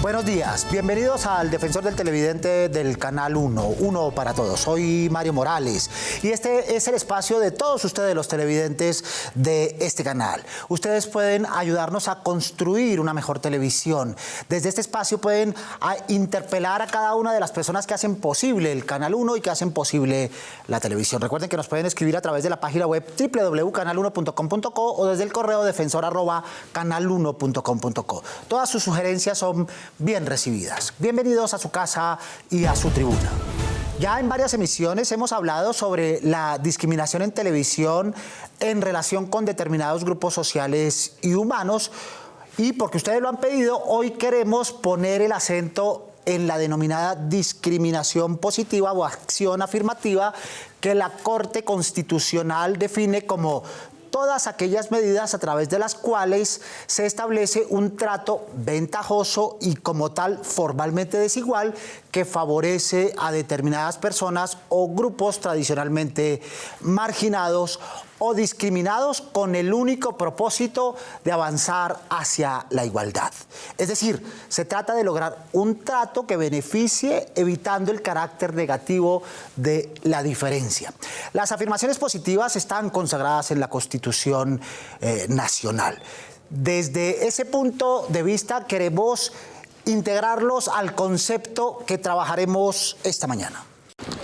Buenos días, bienvenidos al Defensor del Televidente del Canal 1, Uno para Todos. Soy Mario Morales y este es el espacio de todos ustedes, los televidentes de este canal. Ustedes pueden ayudarnos a construir una mejor televisión. Desde este espacio pueden interpelar a cada una de las personas que hacen posible el Canal 1 y que hacen posible la televisión. Recuerden que nos pueden escribir a través de la página web www.canal1.com.co o desde el correo defensor@canal1.com.co. Todas sus sugerencias son bien recibidas. Bienvenidos a su casa y a su tribuna. Ya en varias emisiones hemos hablado sobre la discriminación en televisión en relación con determinados grupos sociales y humanos, y porque ustedes lo han pedido, hoy queremos poner el acento en la denominada discriminación positiva o acción afirmativa que la Corte Constitucional define como todas aquellas medidas a través de las cuales se establece un trato ventajoso y como tal formalmente desigual que favorece a determinadas personas o grupos tradicionalmente marginados o discriminados con el único propósito de avanzar hacia la igualdad. Es decir, se trata de lograr un trato que beneficie evitando el carácter negativo de la diferencia. Las afirmaciones positivas están consagradas en la Constitución Nacional. Desde ese punto de vista queremos integrarlos al concepto que trabajaremos esta mañana.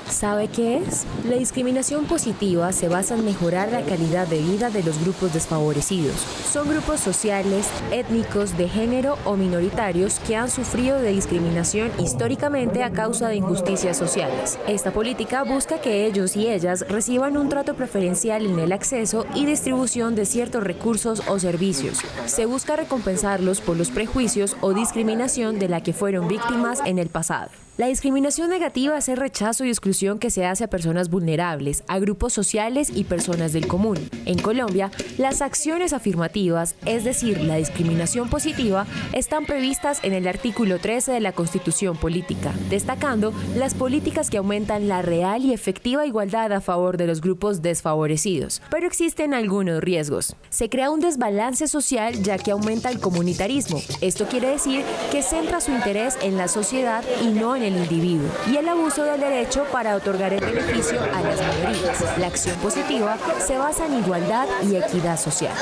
¿Sabe qué es? La discriminación positiva se basa en mejorar la calidad de vida de los grupos desfavorecidos. Son grupos sociales, étnicos, de género o minoritarios que han sufrido de discriminación históricamente a causa de injusticias sociales. Esta política busca que ellos y ellas reciban un trato preferencial en el acceso y distribución de ciertos recursos o servicios. Se busca recompensarlos por los prejuicios o discriminación de la que fueron víctimas en el pasado. La discriminación negativa es el rechazo y exclusión que se hace a personas vulnerables, a grupos sociales y personas del común. En Colombia, las acciones afirmativas, es decir, la discriminación positiva, están previstas en el artículo 13 de la Constitución Política, destacando las políticas que aumentan la real y efectiva igualdad a favor de los grupos desfavorecidos. Pero existen algunos riesgos. Se crea un desbalance social ya que aumenta el comunitarismo. Esto quiere decir que centra su interés en la sociedad y no en el individuo, y el abuso del derecho para otorgar el beneficio a las mayorías. La acción positiva se basa en igualdad y equidad social.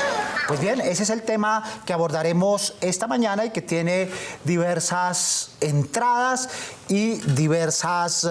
Pues bien, ese es el tema que abordaremos esta mañana y que tiene diversas entradas y diversas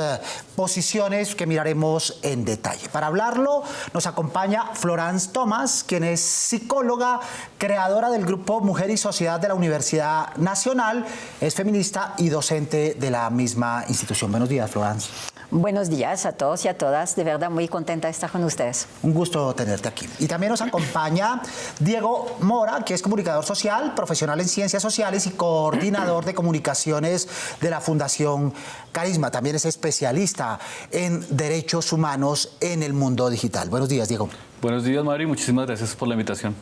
posiciones que miraremos en detalle. Para hablarlo nos acompaña Florence Thomas, quien es psicóloga, creadora del grupo Mujer y Sociedad de la Universidad Nacional, es feminista y docente de la misma institución. Buenos días, Florence. Buenos días a todos y a todas. De verdad, muy contenta de estar con ustedes. Un gusto tenerte aquí. Y también nos acompaña Diego Mora, que es comunicador social, profesional en ciencias sociales y coordinador de comunicaciones de la Fundación Carisma. También es especialista en derechos humanos en el mundo digital. Buenos días, Diego. Buenos días, Mario, y muchísimas gracias por la invitación.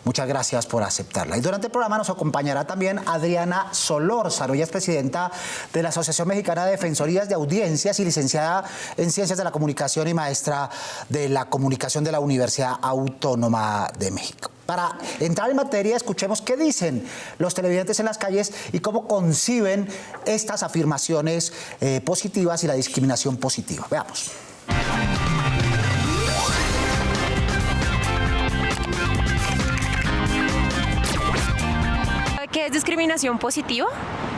Muchas gracias por aceptarla. Y durante el programa nos acompañará también Adriana Solórzano. Ella es presidenta de la Asociación Mexicana de Defensorías de Audiencias y licenciada en Ciencias de la Comunicación y maestra de la Comunicación de la Universidad Autónoma de México. Para entrar en materia, escuchemos qué dicen los televidentes en las calles y cómo conciben estas afirmaciones positivas y la discriminación positiva. Veamos. ¿Qué es discriminación positiva?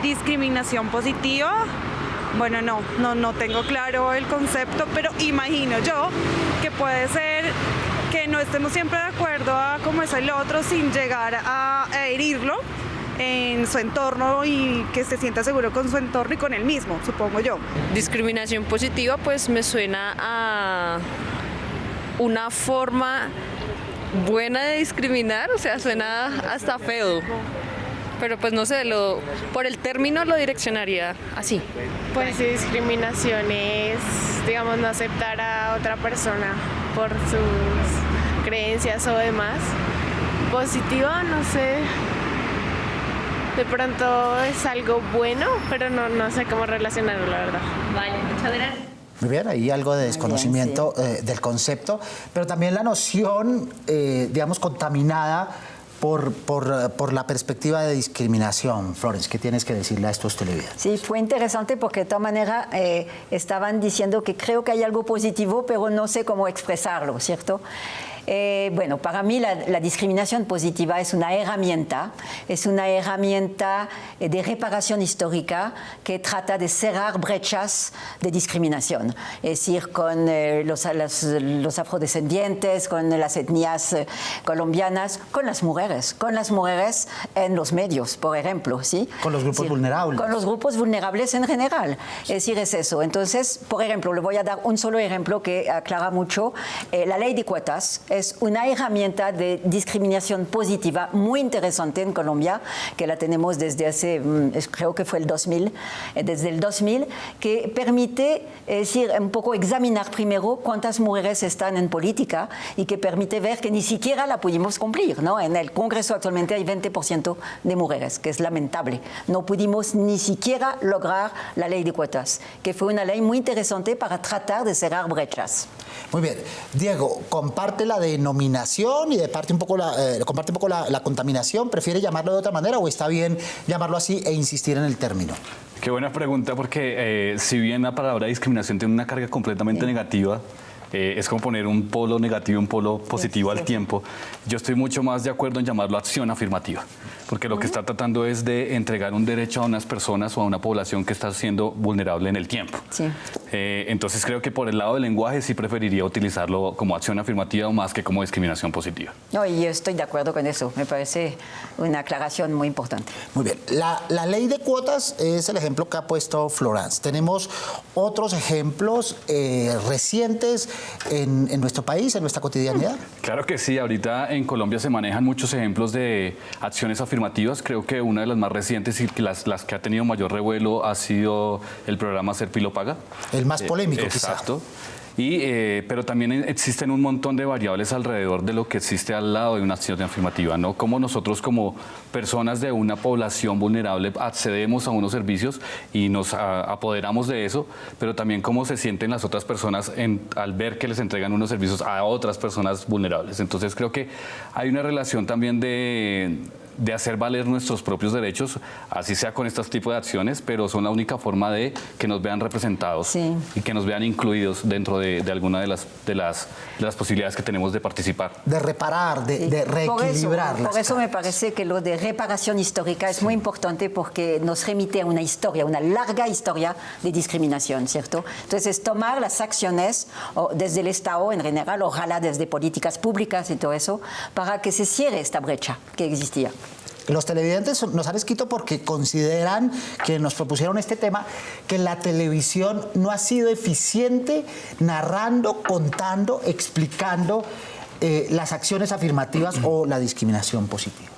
Discriminación positiva, bueno, no tengo claro el concepto, pero imagino yo que puede ser que no estemos siempre de acuerdo a cómo es el otro sin llegar a herirlo en su entorno y que se sienta seguro con su entorno y con él mismo, supongo yo. Discriminación positiva pues me suena a una forma buena de discriminar, o sea, suena hasta feo. Pero pues no sé, por el término lo direccionaría así. Pues discriminación es, digamos, no aceptar a otra persona por sus creencias o demás. Positiva, no sé, de pronto es algo bueno, pero no sé cómo relacionarlo, la verdad. Vale, muchas gracias. Muy bien, ahí algo de desconocimiento del concepto, pero también la noción, digamos, contaminada por la perspectiva de discriminación. Florence, ¿qué tienes que decirle a estos televidentes? Sí, fue interesante porque de todas maneras estaban diciendo que creo que hay algo positivo, pero no sé cómo expresarlo, ¿cierto? Bueno, para mí la discriminación positiva es una herramienta de reparación histórica que trata de cerrar brechas de discriminación, es decir, con los afrodescendientes, con las etnias colombianas, con las mujeres en los medios, por ejemplo, ¿sí? Con los grupos vulnerables. Con los grupos vulnerables en general, es decir, es eso. Entonces, por ejemplo, le voy a dar un solo ejemplo que aclara mucho. La ley de cuotas es una herramienta de discriminación positiva muy interesante en Colombia, que la tenemos desde hace, creo que fue desde el 2000, que permite, es decir, un poco examinar primero cuántas mujeres están en política y que permite ver que ni siquiera la pudimos cumplir, ¿no? En el Congreso actualmente hay 20% de mujeres, que es lamentable. No pudimos ni siquiera lograr la ley de cuotas, que fue una ley muy interesante para tratar de cerrar brechas. Muy bien. Diego, comparte la denominación y comparte un poco la contaminación. ¿Prefiere llamarlo de otra manera o está bien llamarlo así e insistir en el término? Qué buena pregunta, porque si bien la palabra discriminación tiene una carga completamente negativa, es como poner un polo negativo y un polo positivo al tiempo. Yo estoy mucho más de acuerdo en llamarlo acción afirmativa, porque lo que está tratando es de entregar un derecho a unas personas o a una población que está siendo vulnerable en el tiempo. Sí. Entonces creo que por el lado del lenguaje sí preferiría utilizarlo como acción afirmativa más que como discriminación positiva. No, y yo estoy de acuerdo con eso. Me parece una aclaración muy importante. Muy bien. La ley de cuotas es el ejemplo que ha puesto Florence. Tenemos otros ejemplos recientes en nuestro país, en nuestra cotidianidad. Claro que sí. Ahorita en Colombia se manejan muchos ejemplos de acciones afirmativas. Creo que una de las más recientes y las que ha tenido mayor revuelo ha sido el programa Ser Pilo Paga. El más polémico, exacto. Pero también existen un montón de variables alrededor de lo que existe al lado de una acción afirmativa, ¿no? Cómo nosotros como personas de una población vulnerable accedemos a unos servicios y nos apoderamos de eso, pero también cómo se sienten las otras personas al ver que les entregan unos servicios a otras personas vulnerables. Entonces creo que hay una relación también de hacer valer nuestros propios derechos, así sea con estos tipos de acciones, pero son la única forma de que nos vean representados y que nos vean incluidos dentro de alguna de las posibilidades que tenemos de participar. De reparar, de reequilibrar. Por eso me parece que lo de reparación histórica es muy importante porque nos remite a una historia, una larga historia de discriminación, ¿cierto? Entonces, es tomar las acciones desde el Estado en general, ojalá desde políticas públicas y todo eso, para que se cierre esta brecha que existía. Los televidentes nos han escrito porque consideran, que nos propusieron este tema, que la televisión no ha sido eficiente narrando, contando, explicando las acciones afirmativas o la discriminación positiva.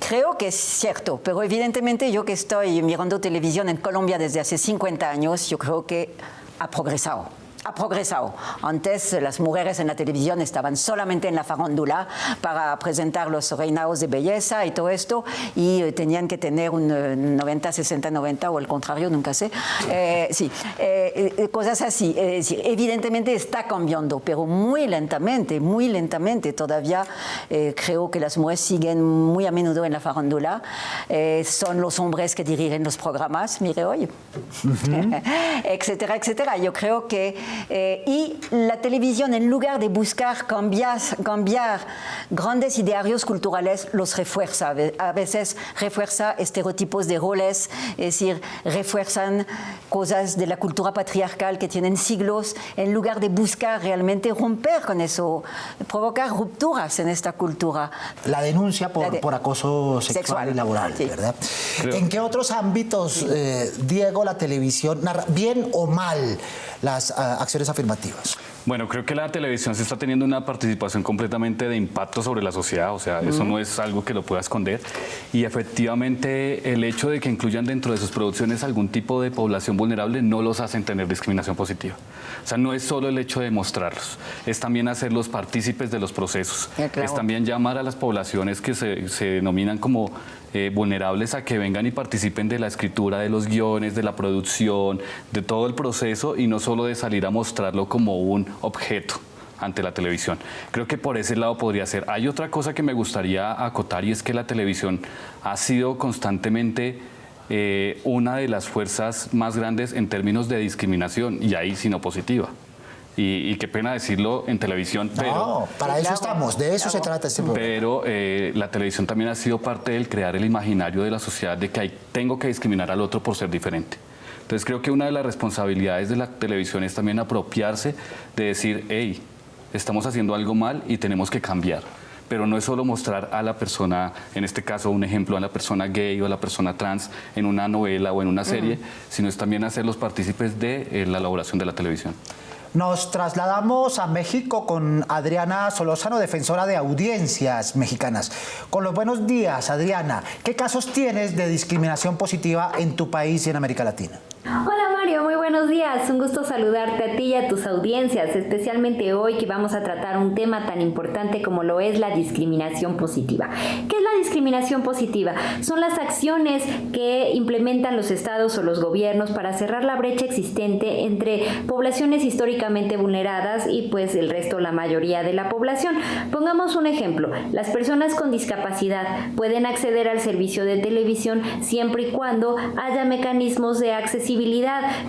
Creo que es cierto, pero evidentemente yo que estoy mirando televisión en Colombia desde hace 50 años, yo creo que ha progresado. Antes las mujeres en la televisión estaban solamente en la farándula para presentar los reinados de belleza y todo esto, y tenían que tener un 90, 60, 90 o el contrario, nunca sé. Cosas así. Es decir, evidentemente está cambiando, pero muy lentamente todavía. Creo que las mujeres siguen muy a menudo en la farándula. Son los hombres que dirigen los programas, mire hoy, etcétera, etcétera. Yo creo que y la televisión, en lugar de buscar cambiar grandes idearios culturales, los refuerza. A veces refuerza estereotipos de roles, es decir, refuerzan cosas de la cultura patriarcal que tienen siglos, en lugar de buscar realmente romper con eso, provocar rupturas en esta cultura. La denuncia por acoso sexual y laboral, sí. ¿Verdad? ¿En qué otros ámbitos, Diego, la televisión narra bien o mal las acciones afirmativas? Bueno, creo que la televisión sí está teniendo una participación completamente de impacto sobre la sociedad, o sea, eso no es algo que lo pueda esconder, y efectivamente el hecho de que incluyan dentro de sus producciones algún tipo de población vulnerable no los hacen tener discriminación positiva. O sea, no es solo el hecho de mostrarlos, es también hacerlos partícipes de los procesos, claro. Es también llamar a las poblaciones que se denominan como vulnerables a que vengan y participen de la escritura de los guiones, de la producción, de todo el proceso, y no solo de salir a mostrarlo como un objeto ante la televisión. Creo que por ese lado podría ser. Hay otra cosa que me gustaría acotar y es que la televisión ha sido constantemente una de las fuerzas más grandes en términos de discriminación y ahí sí no positiva. Y qué pena decirlo en televisión, pero... No, para eso estamos, de eso se trata este programa. Pero la televisión también ha sido parte del crear el imaginario de la sociedad de que tengo que discriminar al otro por ser diferente. Entonces creo que una de las responsabilidades de la televisión es también apropiarse de decir, hey, estamos haciendo algo mal y tenemos que cambiar. Pero no es solo mostrar a la persona, en este caso un ejemplo, a la persona gay o a la persona trans en una novela o en una serie, sino es también hacerlos partícipes de la elaboración de la televisión. Nos trasladamos a México con Adriana Solórzano, defensora de audiencias mexicanas. Con los buenos días, Adriana. ¿Qué casos tienes de discriminación positiva en tu país y en América Latina? Hola Mario, muy buenos días. Un gusto saludarte a ti y a tus audiencias, especialmente hoy que vamos a tratar un tema tan importante como lo es la discriminación positiva. ¿Qué es la discriminación positiva? Son las acciones que implementan los estados o los gobiernos para cerrar la brecha existente entre poblaciones históricamente vulneradas y pues el resto, la mayoría de la población. Pongamos un ejemplo. Las personas con discapacidad pueden acceder al servicio de televisión siempre y cuando haya mecanismos de accesibilidad,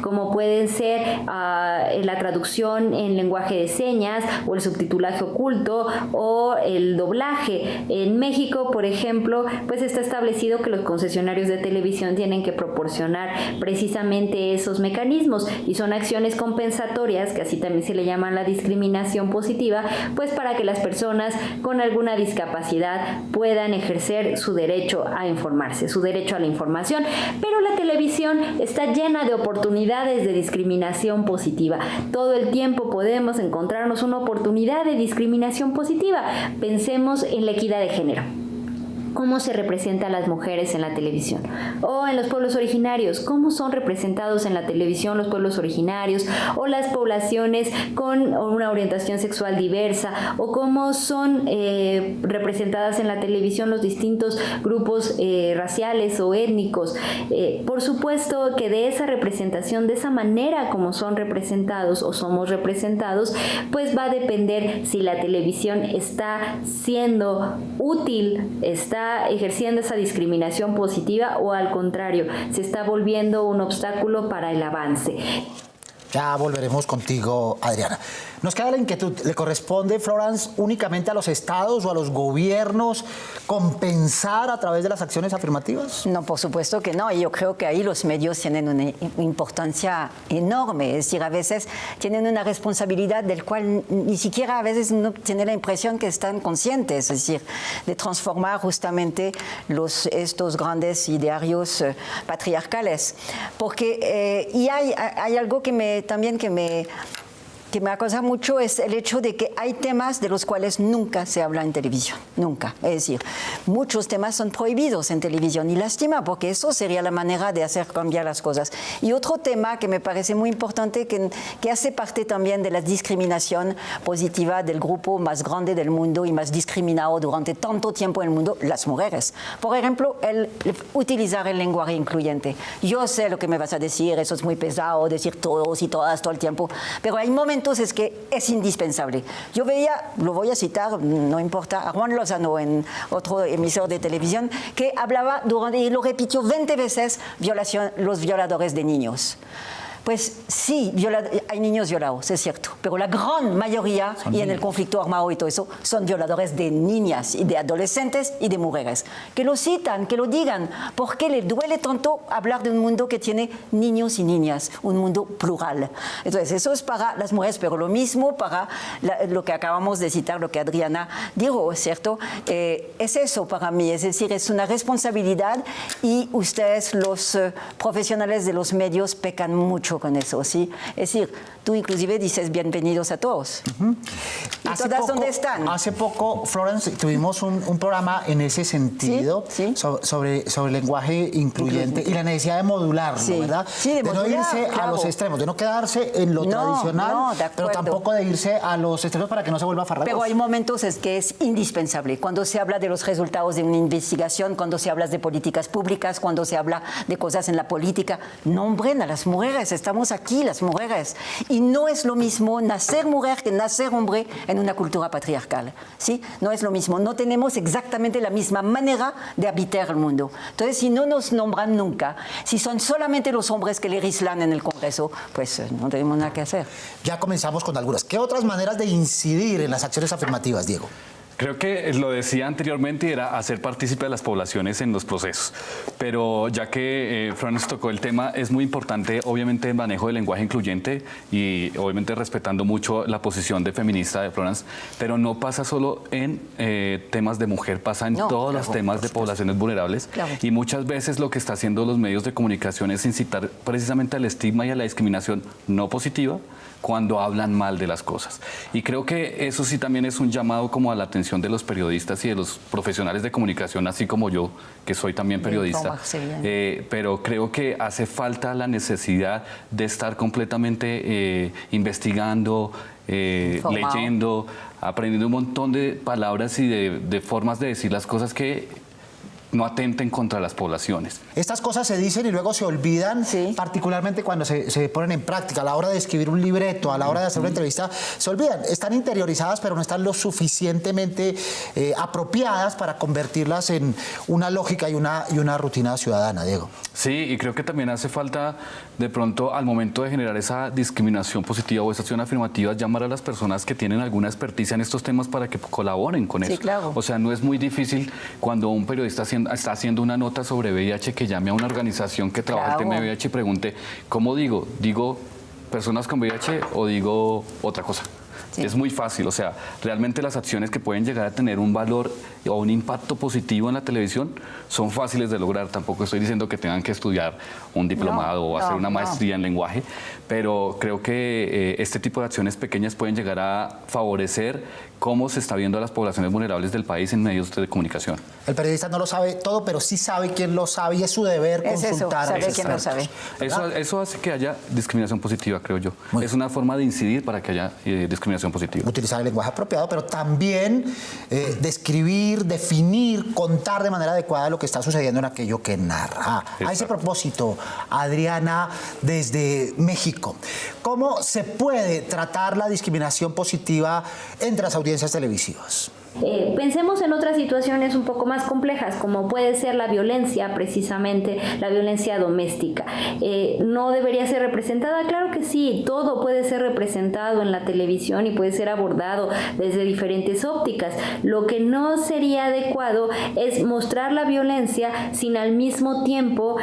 como pueden ser la traducción en lenguaje de señas o el subtitulaje oculto o el doblaje. En México, por ejemplo, pues está establecido que los concesionarios de televisión tienen que proporcionar precisamente esos mecanismos y son acciones compensatorias, que así también se le llama la discriminación positiva, pues para que las personas con alguna discapacidad puedan ejercer su derecho a informarse, su derecho a la información. Pero la televisión está llena de oportunidades de discriminación positiva. Todo el tiempo podemos encontrarnos una oportunidad de discriminación positiva. Pensemos en la equidad de género. ¿Cómo se representa a las mujeres en la televisión? O en los pueblos originarios, ¿cómo son representados en la televisión los pueblos originarios? O las poblaciones con una orientación sexual diversa, o cómo son representadas en la televisión los distintos grupos raciales o étnicos. Por supuesto que de esa representación, de esa manera como son representados o somos representados, pues va a depender si la televisión está siendo útil, está ejerciendo esa discriminación positiva o al contrario, se está volviendo un obstáculo para el avance. Ya volveremos contigo, Adriana. Nos queda la inquietud. ¿Le corresponde, Florence, únicamente a los estados o a los gobiernos compensar a través de las acciones afirmativas? No, por supuesto que no. Y yo creo que ahí los medios tienen una importancia enorme. Es decir, a veces tienen una responsabilidad del cual ni siquiera a veces no tiene la impresión que están conscientes. Es decir, de transformar justamente estos grandes idearios patriarcales. Porque y hay algo que me acosa mucho, es el hecho de que hay temas de los cuales nunca se habla en televisión, nunca. Es decir, muchos temas son prohibidos en televisión y lástima, porque eso sería la manera de hacer cambiar las cosas. Y otro tema que me parece muy importante, que hace parte también de la discriminación positiva del grupo más grande del mundo y más discriminado durante tanto tiempo en el mundo, las mujeres. Por ejemplo, utilizar el lenguaje incluyente. Yo sé lo que me vas a decir, eso es muy pesado, decir todos y todas todo el tiempo, pero hay momentos es que es indispensable. Yo veía, lo voy a citar, no importa, a Juan Lozano en otro emisor de televisión, que hablaba, y lo repitió 20 veces, los violadores de niños. Pues sí, hay niños violados, es cierto, pero la gran mayoría, y en el conflicto armado y todo eso, son violadores de niñas y de adolescentes y de mujeres. Que lo citan, que lo digan, porque les duele tanto hablar de un mundo que tiene niños y niñas, un mundo plural. Entonces, eso es para las mujeres, pero lo mismo para lo que acabamos de citar, lo que Adriana dijo, ¿cierto? Es eso para mí, es decir, es una responsabilidad y ustedes, los profesionales de los medios, pecan mucho con eso, ¿sí? Es decir, tú inclusive dices bienvenidos a todos. ¿Y todas dónde están? Hace poco, Florence, tuvimos un programa en ese sentido, ¿Sí? sobre el lenguaje incluyente y la necesidad de modularlo, ¿verdad? Sí, de no irse a los extremos, de no quedarse en lo tradicional, pero tampoco de irse a los extremos para que no se vuelva farragoso. Pero hay momentos en que es indispensable. Cuando se habla de los resultados de una investigación, cuando se habla de políticas públicas, cuando se habla de cosas en la política, nombren a las mujeres. estamos aquí las mujeres. Y no es lo mismo nacer mujer que nacer hombre en una cultura patriarcal. ¿Sí? No es lo mismo. No tenemos exactamente la misma manera de habitar el mundo. Entonces, si no nos nombran nunca, si son solamente los hombres que legislan en el Congreso, pues no tenemos nada que hacer. Ya comenzamos con algunas. ¿Qué otras maneras de incidir en las acciones afirmativas, Diego? Creo que lo decía anteriormente, era hacer partícipe a las poblaciones en los procesos. Pero ya que Florence tocó el tema, es muy importante, obviamente, el manejo del lenguaje incluyente y obviamente respetando mucho la posición de feminista de Florence, pero no pasa solo en temas de mujer, pasa en todos los temas de poblaciones vulnerables. Claro. Y muchas veces lo que está haciendo los medios de comunicación es incitar precisamente al estigma y a la discriminación no positiva cuando hablan mal de las cosas. Y creo que eso sí también es un llamado como a la atención de los periodistas y de los profesionales de comunicación, así como yo, que soy también periodista. Pero creo que hace falta la necesidad de estar completamente investigando, leyendo, aprendiendo un montón de palabras y de formas de decir las cosas que no atenten contra las poblaciones. Estas cosas se dicen y luego se olvidan, particularmente cuando se ponen en práctica. A la hora de escribir un libreto, a la hora de hacer una entrevista, se olvidan. Están interiorizadas, pero no están lo suficientemente apropiadas para convertirlas en una lógica y una rutina ciudadana, Diego. Sí, y creo que también hace falta, de pronto, al momento de generar esa discriminación positiva o esa acción afirmativa, llamar a las personas que tienen alguna experticia en estos temas para que colaboren con eso. Claro. O sea, no es muy difícil cuando un periodista está haciendo una nota sobre VIH que llame a una organización que trabaja el tema de VIH y pregunte, ¿cómo digo? ¿Digo personas con VIH o digo otra cosa? Sí. Es muy fácil, o sea, realmente las acciones que pueden llegar a tener un valor o un impacto positivo en la televisión son fáciles de lograr. Tampoco estoy diciendo que tengan que estudiar un diplomado o hacer una maestría en lenguaje, pero creo que este tipo de acciones pequeñas pueden llegar a favorecer cómo se está viendo a las poblaciones vulnerables del país en medios de comunicación. El periodista no lo sabe todo, pero sí sabe quién lo sabe y es su deber consultar. Saber quién lo sabe. Eso hace que haya discriminación positiva, creo yo. Es una forma de incidir para que haya discriminación positiva. Utilizar el lenguaje apropiado, pero también describir, definir, contar de manera adecuada lo que está sucediendo en aquello que narra. A ese propósito, Adriana, desde México, ¿cómo se puede tratar la discriminación positiva entre las audiencias televisivas? Pensemos en otras situaciones un poco más complejas, como puede ser la violencia, precisamente la violencia doméstica. ¿No debería ser representada? Claro que sí, todo puede ser representado en la televisión y puede ser abordado desde diferentes ópticas. Lo que no sería adecuado es mostrar la violencia sin al mismo tiempo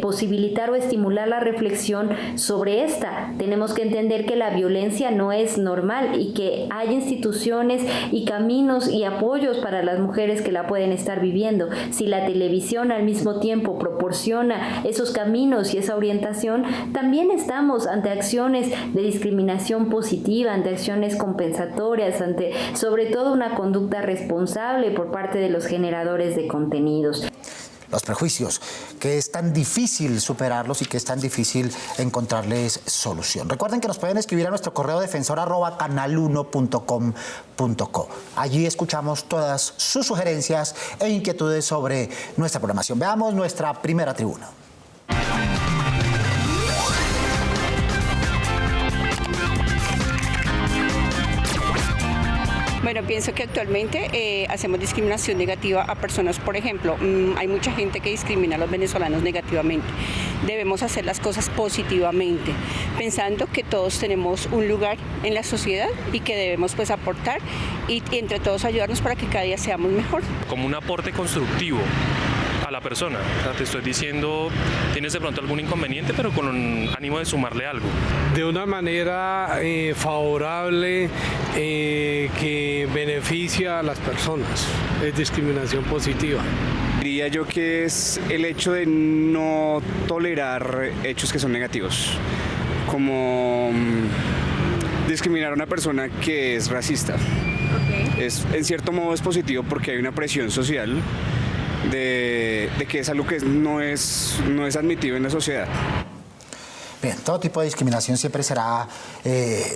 posibilitar o estimular la reflexión sobre esta. Tenemos que entender que la violencia no es normal y que hay instituciones y caminos y apoyos para las mujeres que la pueden estar viviendo. Si la televisión al mismo tiempo proporciona esos caminos y esa orientación, también estamos ante acciones de discriminación positiva, ante acciones compensatorias, ante sobre todo una conducta responsable por parte de los generadores de contenidos. Los prejuicios, que es tan difícil superarlos y que es tan difícil encontrarles solución. Recuerden que nos pueden escribir a nuestro correo defensor@canal1.com.co. Allí escuchamos todas sus sugerencias e inquietudes sobre nuestra programación. Veamos nuestra primera tribuna. Bueno, pienso que actualmente hacemos discriminación negativa a personas. Por ejemplo, hay mucha gente que discrimina a los venezolanos negativamente. Debemos hacer las cosas positivamente, pensando que todos tenemos un lugar en la sociedad y que debemos pues aportar y entre todos ayudarnos para que cada día seamos mejor. Como un aporte constructivo a la persona. O sea, te estoy diciendo, tienes de pronto algún inconveniente, pero con un ánimo de sumarle algo. De una manera favorable que beneficia a las personas. Es discriminación positiva. Diría yo que es el hecho de no tolerar hechos que son negativos, como discriminar a una persona que es racista. En cierto modo es positivo porque hay una presión social de que es algo que no es admitido en la sociedad. Bien, todo tipo de discriminación siempre será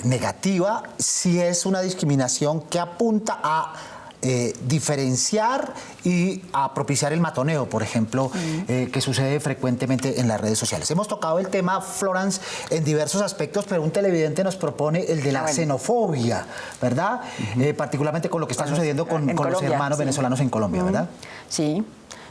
negativa si es una discriminación que apunta a diferenciar y a propiciar el matoneo, por ejemplo, que sucede frecuentemente en las redes sociales. Hemos tocado el tema, Florence, en diversos aspectos, pero un televidente nos propone el de la xenofobia, ¿verdad? Particularmente con lo que está sucediendo con los hermanos venezolanos en Colombia, ¿verdad? Sí.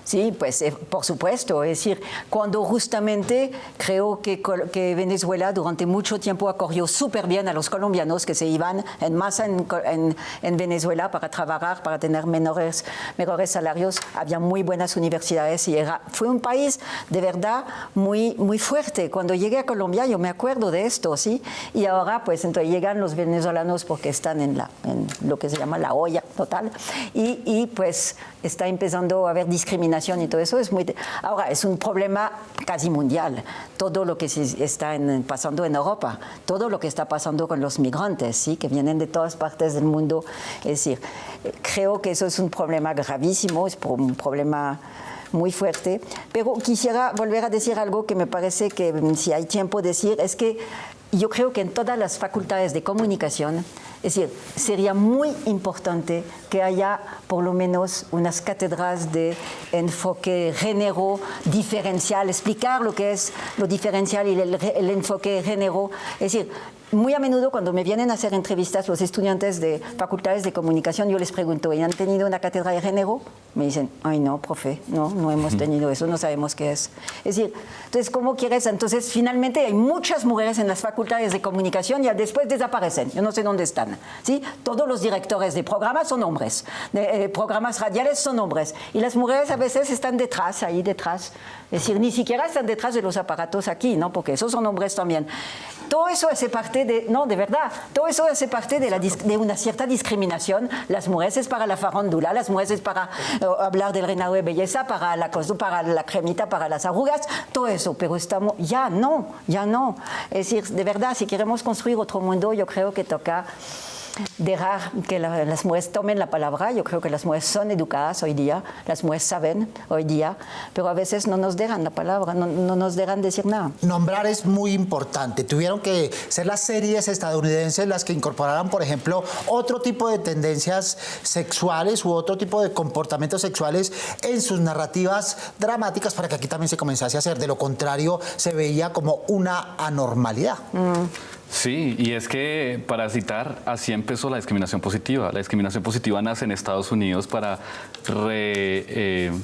Sí, pues por supuesto. Es decir, cuando justamente creo que Venezuela durante mucho tiempo acogió súper bien a los colombianos que se iban en masa en Venezuela para trabajar, para tener mejores salarios. Había muy buenas universidades y fue un país de verdad muy, muy fuerte. Cuando llegué a Colombia yo me acuerdo de esto, ¿sí? Y ahora pues entonces llegan los venezolanos porque están en lo que se llama la olla total y pues está empezando a haber discriminación y todo eso. Ahora, es un problema casi mundial. Todo lo que está pasando en Europa, todo lo que está pasando con los migrantes, ¿sí? Que vienen de todas partes del mundo. Es decir, creo que eso es un problema gravísimo, es un problema muy fuerte. Pero quisiera volver a decir algo que me parece que, si hay tiempo decir, es que yo creo que en todas las facultades de comunicación, es decir, sería muy importante que haya por lo menos unas cátedras de enfoque género diferencial, explicar lo que es lo diferencial y el enfoque género. Es decir, muy a menudo cuando me vienen a hacer entrevistas los estudiantes de facultades de comunicación, yo les pregunto, ¿y han tenido una cátedra de género? Me dicen, ay no, profe, no hemos tenido eso, no sabemos qué es. Es decir, entonces, ¿cómo quieres? Entonces, finalmente hay muchas mujeres en las facultades de comunicación y después desaparecen, yo no sé dónde están. ¿Sí? Todos los directores de programas son hombres, de programas radiales son hombres, y las mujeres a veces están ahí detrás. Es decir, ni siquiera están detrás de los aparatos aquí, ¿no? Porque esos son hombres también. Todo eso hace parte de verdad, todo eso hace parte de una cierta discriminación. Las mujeres es para la farándula, las mujeres es para hablar del reinado de belleza, para la cremita, para las arrugas, todo eso, pero ya no. Es decir, de verdad, si queremos construir otro mundo, yo creo que toca dejar que las mujeres tomen la palabra. Yo creo que las mujeres son educadas hoy día, las mujeres saben hoy día, pero a veces no nos dejan la palabra, no nos dejan decir nada. Nombrar es muy importante. Tuvieron que ser las series estadounidenses las que incorporaran, por ejemplo, otro tipo de tendencias sexuales u otro tipo de comportamientos sexuales en sus narrativas dramáticas para que aquí también se comenzase a hacer. De lo contrario, se veía como una anormalidad. Sí, y es que, para citar, así empezó la discriminación positiva. La discriminación positiva nace en Estados Unidos para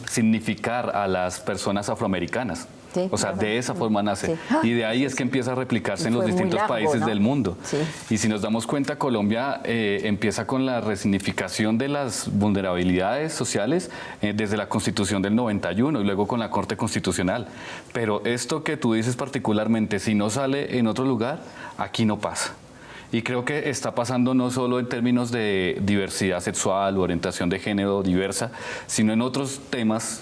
significar a las personas afroamericanas. Sí, o sea, de esa forma nace. Sí. Y de ahí es que empieza a replicarse en los distintos países del mundo. Sí. Y si nos damos cuenta, Colombia empieza con la resignificación de las vulnerabilidades sociales desde la Constitución del 91 y luego con la Corte Constitucional. Pero esto que tú dices particularmente, si no sale en otro lugar, aquí no pasa. Y creo que está pasando no solo en términos de diversidad sexual o orientación de género diversa, sino en otros temas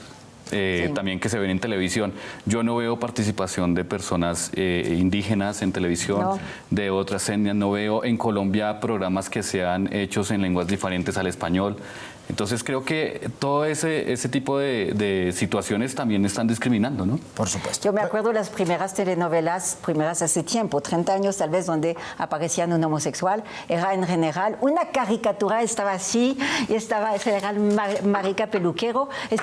también que se ven en televisión. Yo no veo participación de personas indígenas en televisión, de otras etnias. No veo en Colombia programas que sean hechos en lenguas diferentes al español. Entonces creo que todo ese tipo de situaciones también están discriminando, ¿no? Por supuesto. Yo me acuerdo las primeras telenovelas, hace tiempo, 30 años tal vez, donde aparecía un homosexual. Era en general una caricatura, estaba así, y estaba en general marica peluquero. Es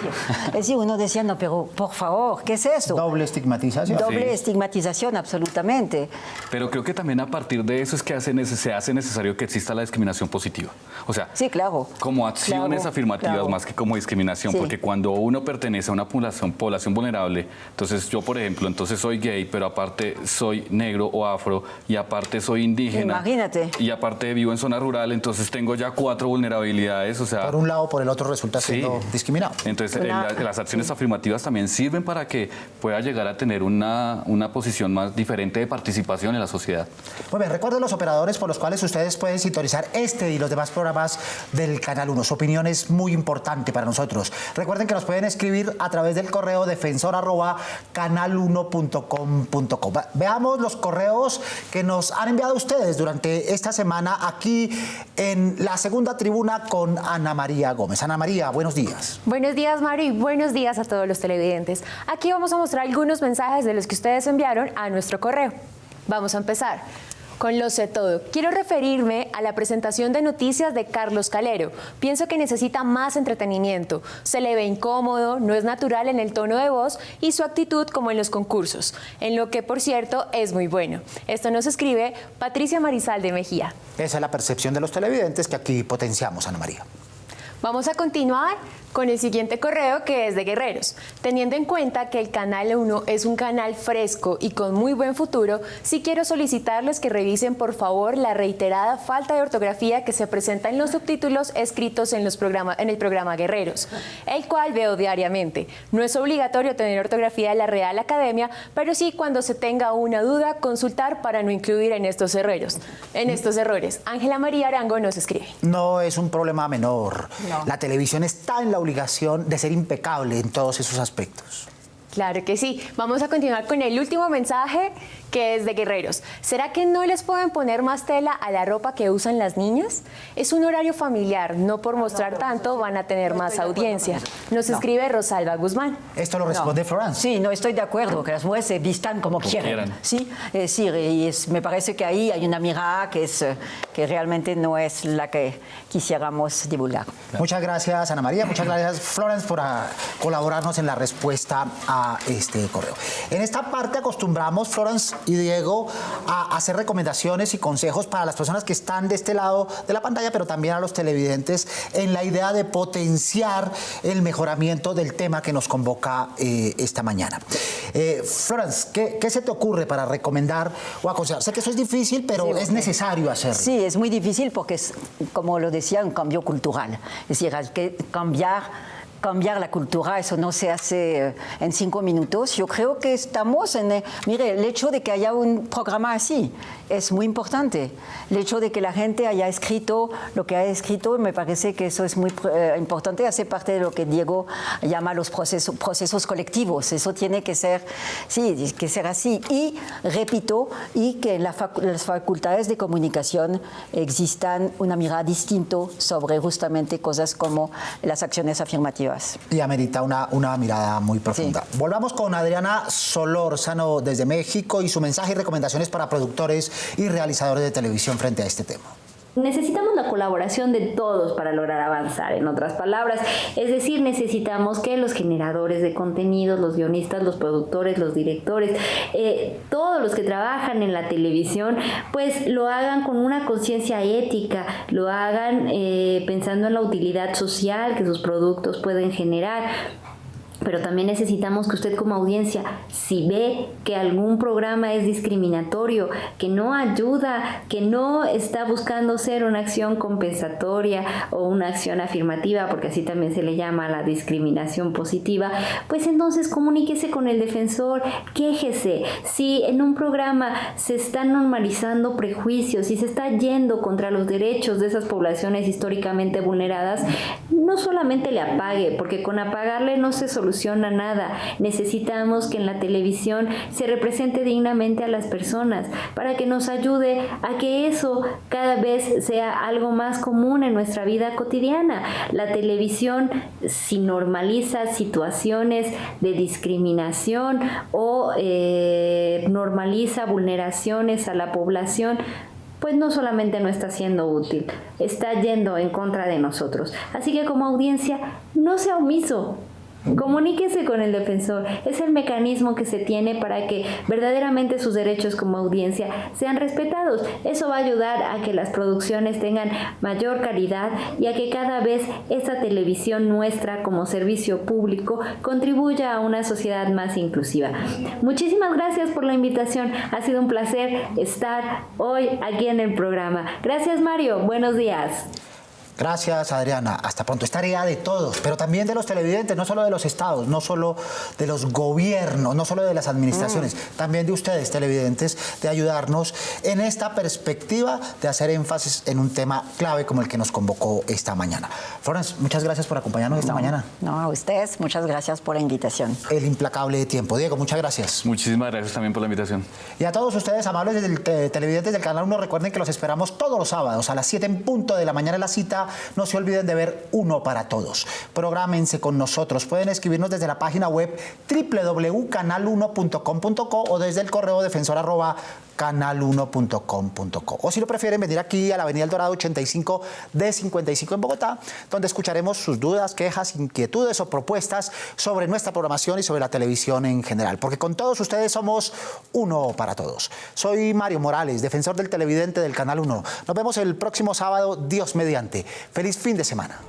decir, uno decía, no, pero por favor, ¿qué es eso? Doble estigmatización. Doble estigmatización, absolutamente. Pero creo que también a partir de eso es que se hace necesario que exista la discriminación positiva. O sea, sí, claro, como acciones afirmativas más que como discriminación, porque cuando uno pertenece a una población vulnerable, entonces yo, por ejemplo, entonces soy gay, pero aparte soy negro o afro, y aparte soy indígena. Imagínate. Y aparte vivo en zona rural, entonces tengo ya 4 vulnerabilidades, o sea... Por un lado o por el otro resulta siendo discriminado. Entonces las acciones afirmativas también sirven para que pueda llegar a tener una posición más diferente de participación en la sociedad. Muy bien, recuerden los operadores por los cuales ustedes pueden sintonizar este y los demás programas del Canal 1. Su opinión es muy importante para nosotros. Recuerden que nos pueden escribir a través del correo defensor@canal1.com.co. Veamos los correos que nos han enviado ustedes durante esta semana aquí en la segunda tribuna con Ana María Gómez. Ana María, buenos días. Buenos días, Mario, y buenos días a todos los televidentes. Aquí vamos a mostrar algunos mensajes de los que ustedes enviaron a nuestro correo. Vamos a empezar. Con Lo sé todo, quiero referirme a la presentación de noticias de Carlos Calero. Pienso que necesita más entretenimiento. Se le ve incómodo, no es natural en el tono de voz y su actitud como en los concursos, en lo que, por cierto, es muy bueno. Esto nos escribe Patricia Marisal de Mejía. Esa es la percepción de los televidentes que aquí potenciamos, Ana María. Vamos a continuar con el siguiente correo, que es de Guerreros. Teniendo en cuenta que el Canal 1 es un canal fresco y con muy buen futuro, sí quiero solicitarles que revisen por favor la reiterada falta de ortografía que se presenta en los subtítulos escritos en el programa Guerreros, el cual veo diariamente. No es obligatorio tener ortografía de la Real Academia, pero sí, cuando se tenga una duda, consultar para no incluir en estos errores. Ángela María Arango nos escribe. No es un problema menor. No. La televisión está en la obligación de ser impecable en todos esos aspectos. Claro que sí. Vamos a continuar con el último mensaje, que es de Guerreros. ¿Será que no les pueden poner más tela a la ropa que usan las niñas? Es un horario familiar, no por mostrar tanto van a tener más audiencia. Nos escribe Rosalba Guzmán. Esto lo responde Florence. Sí, no estoy de acuerdo, que las mujeres se vistan como quieran. Sí, y me parece que ahí hay una mirada que realmente no es la que quisiéramos divulgar. Muchas gracias, Ana María. Muchas gracias, Florence, por colaborarnos en la respuesta a este correo. En esta parte acostumbramos, Florence y Diego, a hacer recomendaciones y consejos para las personas que están de este lado de la pantalla, pero también a los televidentes, en la idea de potenciar el mejoramiento del tema que nos convoca esta mañana. Florence, ¿qué se te ocurre para recomendar o aconsejar? Sé que eso es difícil, pero es necesario hacerlo. Sí, es muy difícil porque es, como lo decía, un cambio cultural. Es decir, hay que cambiar la cultura, eso no se hace en 5 minutos. Yo creo que estamos mire, el hecho de que haya un programa así es muy importante. El hecho de que la gente haya escrito lo que ha escrito, me parece que eso es muy importante, hace parte de lo que Diego llama los procesos colectivos. Eso tiene que ser, sí, que ser así. Y, repito, y que en las facultades de comunicación existan una mirada distinta sobre justamente cosas como las acciones afirmativas. Y amerita una mirada muy profunda. Sí. Volvamos con Adriana Solórzano desde México y su mensaje y recomendaciones para productores y realizadores de televisión frente a este tema. Necesitamos la colaboración de todos para lograr avanzar, en otras palabras. Es decir, necesitamos que los generadores de contenidos, los guionistas, los productores, los directores, todos los que trabajan en la televisión, pues lo hagan con una conciencia ética, lo hagan pensando en la utilidad social que sus productos pueden generar. Pero también necesitamos que usted como audiencia, si ve que algún programa es discriminatorio, que no ayuda, que no está buscando ser una acción compensatoria o una acción afirmativa, porque así también se le llama la discriminación positiva, pues entonces comuníquese con el defensor, quéjese. Si en un programa se están normalizando prejuicios, si se está yendo contra los derechos de esas poblaciones históricamente vulneradas, no solamente le apague, porque con apagarle no se soluciona nada. Necesitamos que en la televisión se represente dignamente a las personas para que nos ayude a que eso cada vez sea algo más común en nuestra vida cotidiana. La televisión, si normaliza situaciones de discriminación o normaliza vulneraciones a la población, pues no solamente no está siendo útil, está yendo en contra de nosotros. Así que como audiencia, no sea omiso. Comuníquese con el defensor. Es el mecanismo que se tiene para que verdaderamente sus derechos como audiencia sean respetados. Eso va a ayudar a que las producciones tengan mayor calidad y a que cada vez esta televisión nuestra como servicio público contribuya a una sociedad más inclusiva. Muchísimas gracias por la invitación. Ha sido un placer estar hoy aquí en el programa. Gracias, Mario. Buenos días. Gracias, Adriana. Hasta pronto. Es tarea de todos, pero también de los televidentes, no solo de los estados, no solo de los gobiernos, no solo de las administraciones, también de ustedes, televidentes, de ayudarnos en esta perspectiva de hacer énfasis en un tema clave como el que nos convocó esta mañana. Florence, muchas gracias por acompañarnos esta mañana. No, a ustedes, muchas gracias por la invitación. El implacable tiempo. Diego, muchas gracias. Muchísimas gracias también por la invitación. Y a todos ustedes, amables televidentes del Canal 1, recuerden que los esperamos todos los sábados a las 7 en punto de la mañana en la cita. No se olviden de ver Uno para Todos. Prográmense con nosotros. Pueden escribirnos desde la página web www.canal1.com.co o desde el correo defensor@ canal1.com.co. O si lo prefieren, venir aquí a la Avenida El Dorado 85 de 55 en Bogotá, donde escucharemos sus dudas, quejas, inquietudes o propuestas sobre nuestra programación y sobre la televisión en general. Porque con todos ustedes somos uno para todos. Soy Mario Morales, defensor del televidente del Canal 1. Nos vemos el próximo sábado, Dios mediante. Feliz fin de semana.